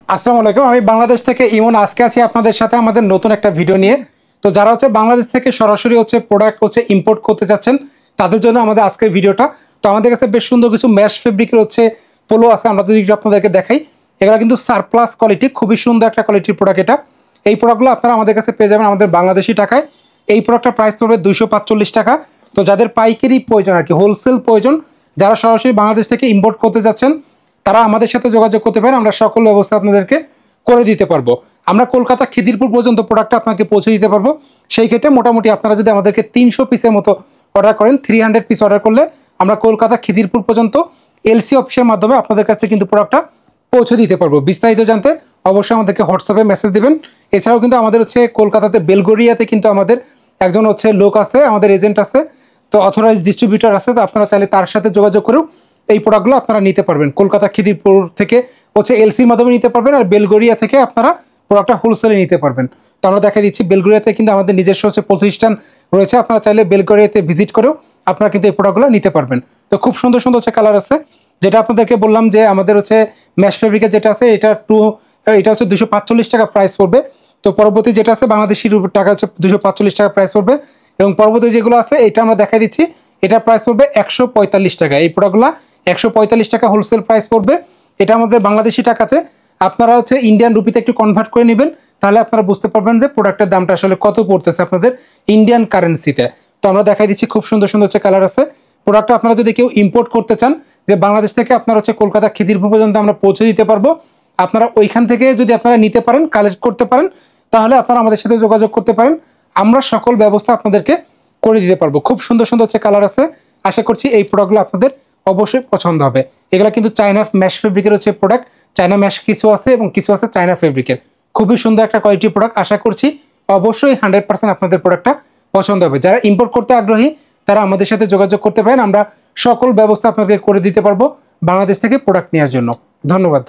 আসসালামু আলাইকুম। আমি বাংলাদেশ থেকে ইমন আজকে আছি আপনাদের সাথে আমাদের নতুন একটা ভিডিও নিয়ে। তো যারা বাংলাদেশ থেকে সরাসরি প্রোডাক্ট ইম্পোর্ট করতে যাচ্ছেন তাদের জন্য আমাদের আজকের ভিডিওটা। তো আমাদের কাছে বেশ সুন্দর কিছু ম্যাশ ফেব্রিকের পোলো আছে, আমরা যদি আপনাদেরকে দেখাই। এগুলো কিন্তু সারপ্লাস কোয়ালিটি, খুবই সুন্দর একটা কোয়ালিটির প্রোডাক্ট এটা। এই প্রোডাক্টগুলো আপনারা আমাদের কাছে পেয়ে যাবেন আমাদের বাংলাদেশি টাকায়। এই প্রোডাক্টটার প্রাইস পড়বে 245 টাকা। তো যাদের পাইকারি প্রয়োজন আর কি, হোলসেল প্রয়োজন, যারা সরাসরি বাংলাদেশ থেকে ইম্পোর্ট করতে যাচ্ছেন তারা আমাদের সাথে যোগাযোগ করতে পারেন। আমরা সকল ব্যবস্থা আপনাদেরকে করে দিতে পারবো। আমরা কলকাতা খিদিরপুর পর্যন্ত প্রোডাক্টটা আপনাকে পৌঁছে দিতে পারবো। সেই ক্ষেত্রে মোটামুটি আপনারা যদি আমাদেরকে 300 পিসের মতো অর্ডার করেন, 300 পিস অর্ডার করলে আমরা কলকাতা খিদিরপুর পর্যন্ত এলসি অফিসের মাধ্যমে আপনাদের কাছে কিন্তু প্রোডাক্টটা পৌঁছে দিতে পারবো। বিস্তারিত জানতে অবশ্যই আমাদেরকে হোয়াটসঅ্যাপে মেসেজ দিবেন। এছাড়াও কিন্তু আমাদের কলকাতাতে বেলগরিয়াতে কিন্তু আমাদের একজন লোক আছে, আমাদের এজেন্ট আছে, তো অথরাইজ ডিস্ট্রিবিউটর আছে। তো আপনারা চাইলে তার সাথে যোগাযোগ করেও এই প্রোডাক্টগুলো আপনারা নিতে পারবেন। কলকাতা খিদিরপুর থেকে এলসির মাধ্যমে নিতে পারবেন, আর বেলগরিয়া থেকে আপনারা প্রোডাক্টটা হোলসেলে নিতে পারবেন। তো আমরা দেখা দিচ্ছি বেলগরিয়াতে কিন্তু আমাদের নিজস্ব প্রতিষ্ঠান রয়েছে। আপনারা চাইলে বেলগরিয়াতে ভিজিট করেও আপনারা কিন্তু এই প্রোডাক্টগুলো নিতে পারবেন। তো খুব সুন্দর সুন্দর কালার আছে, যেটা আপনাদেরকে বললাম যে আমাদের ম্যাশ ফেব্রিকের যেটা আছে এটা 245 টাকা প্রাইস পড়বে। তো পরবর্তী যেটা আছে বাংলাদেশি টাকা 245 টাকা প্রাইস পড়বে। এবং পরবর্তী যেগুলো আছে এটা আমরা দেখা দিচ্ছি, এটা প্রাইস পড়বে 145 টাকা। এই প্রোডাক্টগুলো 145 টাকা হোলসেল প্রাইস পড়বে। এটা আমাদের বাংলাদেশি টাকাতে, আপনারা ইন্ডিয়ান রুপিতে একটু কনভার্ট করে নেবেন, তাহলে আপনারা বুঝতে পারবেন যে প্রোডাক্টের দামটা আসলে কত পড়তেছে আপনাদের ইন্ডিয়ান কারেন্সিতে। তো আমরা দেখাই দিচ্ছি খুব সুন্দর সুন্দর কালার আছে। প্রোডাক্টটা আপনারা যদি কেউ ইম্পোর্ট করতে চান, যে বাংলাদেশ থেকে আপনারা কলকাতা খিদিরপুর পর্যন্ত আমরা পৌঁছে দিতে পারবো। আপনারা ওইখান থেকে যদি আপনারা নিতে পারেন, কালেক্ট করতে পারেন, তাহলে আপনারা আমাদের সাথে যোগাযোগ করতে পারেন। আমরা সকল ব্যবস্থা আপনাদেরকে করে দিতে পারবো। খুব সুন্দর সুন্দর কালার আছে। আশা করছি এই প্রোডাক্টগুলো আপনাদের অবশ্যই পছন্দ হবে। এগুলো কিন্তু চায়না ম্যাশ ফেব্রিকের প্রোডাক্ট। চায়না ম্যাশ কিছু আছে এবং কিছু আছে চায়না ফেব্রিকের। খুবই সুন্দর একটা কোয়ালিটি প্রোডাক্ট। আশা করছি অবশ্যই 100% আপনাদের প্রোডাক্টটা পছন্দ হবে। যারা ইম্পোর্ট করতে আগ্রহী তারা আমাদের সাথে যোগাযোগ করতে পারেন। আমরা সকল ব্যবস্থা আপনাদের করে দিতে পারবো বাংলাদেশ থেকে প্রোডাক্ট নেওয়ার জন্য। ধন্যবাদ।